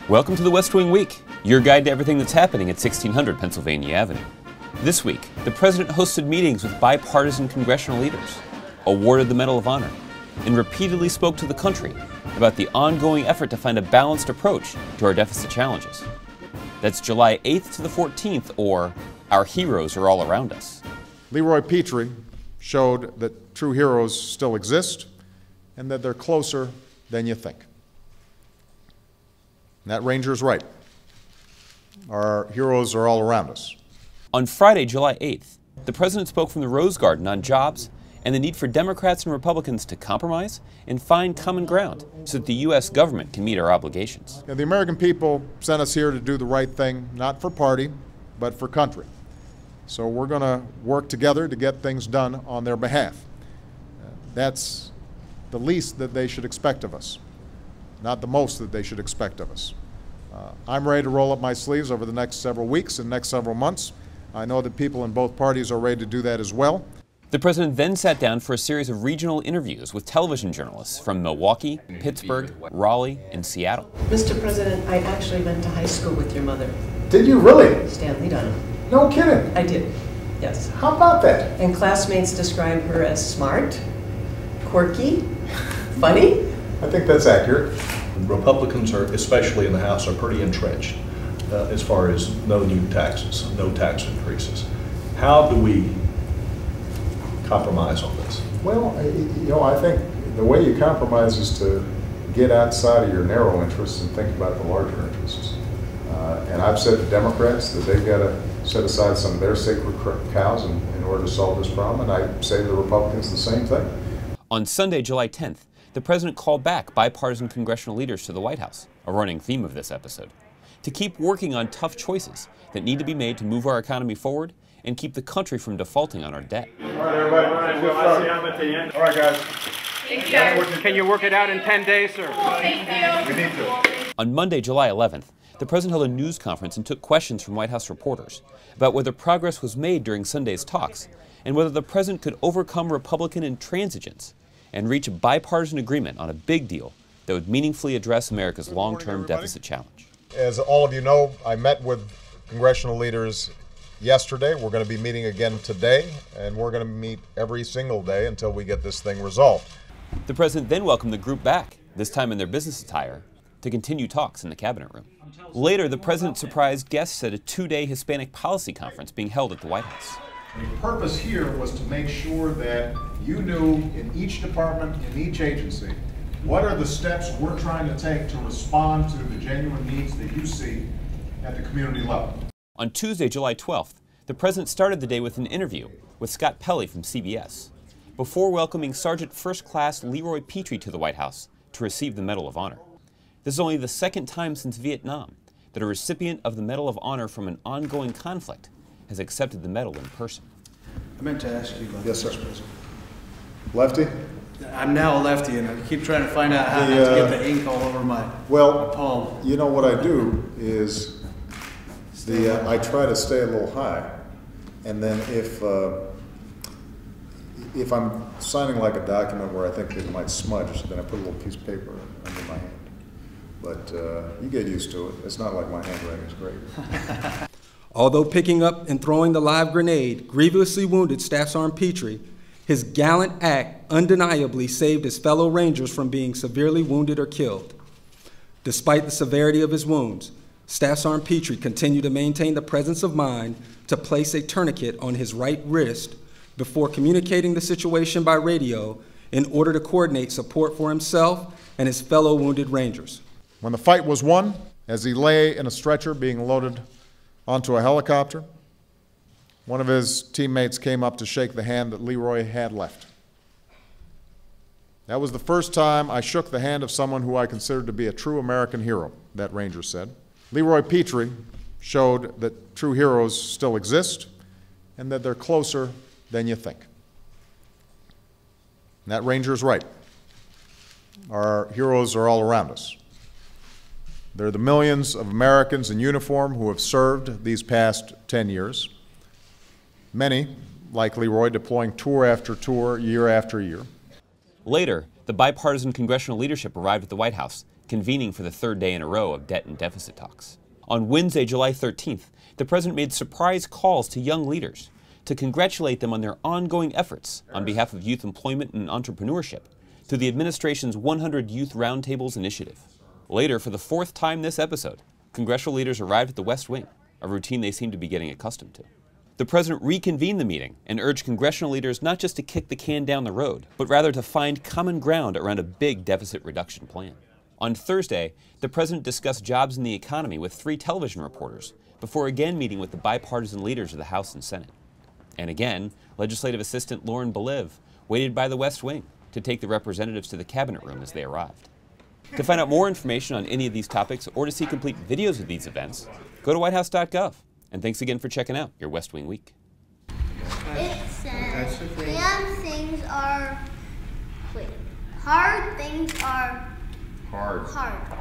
Welcome to the West Wing Week, your guide to everything that's happening at 1600 Pennsylvania Avenue. This week, the President hosted meetings with bipartisan congressional leaders, awarded the Medal of Honor, and repeatedly spoke to the country about the ongoing effort to find a balanced approach to our deficit challenges. That's July 8th to the 14th, or Our Heroes Are All Around Us. Leroy Petrie showed that true heroes still exist and that they're closer than you think. And that Ranger's right. Our heroes are all around us. On Friday, July 8th, the President spoke from the Rose Garden on jobs and the need for Democrats and Republicans to compromise and find common ground so that the U.S. government can meet our obligations. The American people sent us here to do the right thing, not for party, but for country. So we're going to work together to get things done on their behalf. That's the least that they should expect of us, not the most that they should expect of us. I'm ready to roll up my sleeves over the next several weeks and next several months. I know that people in both parties are ready to do that as well. The President then sat down for a series of regional interviews with television journalists from Milwaukee, Pittsburgh, Raleigh, and Seattle. Mr. President, I actually went to high school with your mother. Did you really? Stanley Dunham. No kidding. I did, yes. How about that? And classmates describe her as smart, quirky, funny. I think that's accurate. Republicans, are, especially in the House, are pretty entrenched as far as no new taxes, no tax increases. How do we compromise on this? Well, I think the way you compromise is to get outside of your narrow interests and think about the larger interests. And I've said to Democrats that they've got to set aside some of their sacred cows in order to solve this problem, and I say to the Republicans the same thing. On Sunday, July 10th, the President called back bipartisan congressional leaders to the White House, a running theme of this episode, to keep working on tough choices that need to be made to move our economy forward and keep the country from defaulting on our debt. All right, everybody. All right, guys. Can you work it out in 10 days, sir? We need to. On Monday, July 11th, the President held a news conference and took questions from White House reporters about whether progress was made during Sunday's talks and whether the President could overcome Republican intransigence and reach a bipartisan agreement on a big deal that would meaningfully address America's long-term deficit challenge. As all of you know, I met with congressional leaders yesterday. We're going to be meeting again today, and we're going to meet every single day until we get this thing resolved. The President then welcomed the group back, this time in their business attire, to continue talks in the cabinet room. Later, the President surprised guests at a two-day Hispanic policy conference being held at the White House. The purpose here was to make sure that you knew in each department, in each agency, what are the steps we're trying to take to respond to the genuine needs that you see at the community level. On Tuesday, July 12th, the President started the day with an interview with Scott Pelley from CBS, before welcoming Sergeant First Class Leroy Petrie to the White House to receive the Medal of Honor. This is only the second time since Vietnam that a recipient of the Medal of Honor from an ongoing conflict has accepted the medal in person. I meant to ask you about Yes, this, sir. President. Lefty? I'm now a lefty, and I keep trying to find out how not to get the ink all over my palm. You know what I do is I try to stay a little high, and then if I'm signing like a document where I think it might smudge, then I put a little piece of paper under my hand. But you get used to it. It's not like my handwriting is great. Although picking up and throwing the live grenade grievously wounded Staff Sergeant Petrie, his gallant act undeniably saved his fellow Rangers from being severely wounded or killed. Despite the severity of his wounds, Staff Sergeant Petrie continued to maintain the presence of mind to place a tourniquet on his right wrist before communicating the situation by radio in order to coordinate support for himself and his fellow wounded Rangers. When the fight was won, as he lay in a stretcher being loaded onto a helicopter, one of his teammates came up to shake the hand that Leroy had left. That was the first time I shook the hand of someone who I considered to be a true American hero, that Ranger said. Leroy Petrie showed that true heroes still exist and that they're closer than you think. And that Ranger's right. Our heroes are all around us. They're the millions of Americans in uniform who have served these past 10 years. Many, like Leroy, deploying tour after tour, year after year. Later, the bipartisan congressional leadership arrived at the White House convening for the third day in a row of debt and deficit talks. On Wednesday, July 13th, the president made surprise calls to young leaders to congratulate them on their ongoing efforts on behalf of youth employment and entrepreneurship through the administration's 100 Youth Roundtables initiative. Later, for the fourth time this episode, congressional leaders arrived at the West Wing, a routine they seem to be getting accustomed to. The president reconvened the meeting and urged congressional leaders not just to kick the can down the road, but rather to find common ground around a big deficit reduction plan. On Thursday, the president discussed jobs in the economy with 3 television reporters before again meeting with the bipartisan leaders of the House and Senate. And again, legislative assistant Lauren Beliv waited by the West Wing to take the representatives to the cabinet room as they arrived. To find out more information on any of these topics or to see complete videos of these events, go to whitehouse.gov. And thanks again for checking out your West Wing Week. It says, and things are, hard things are hard.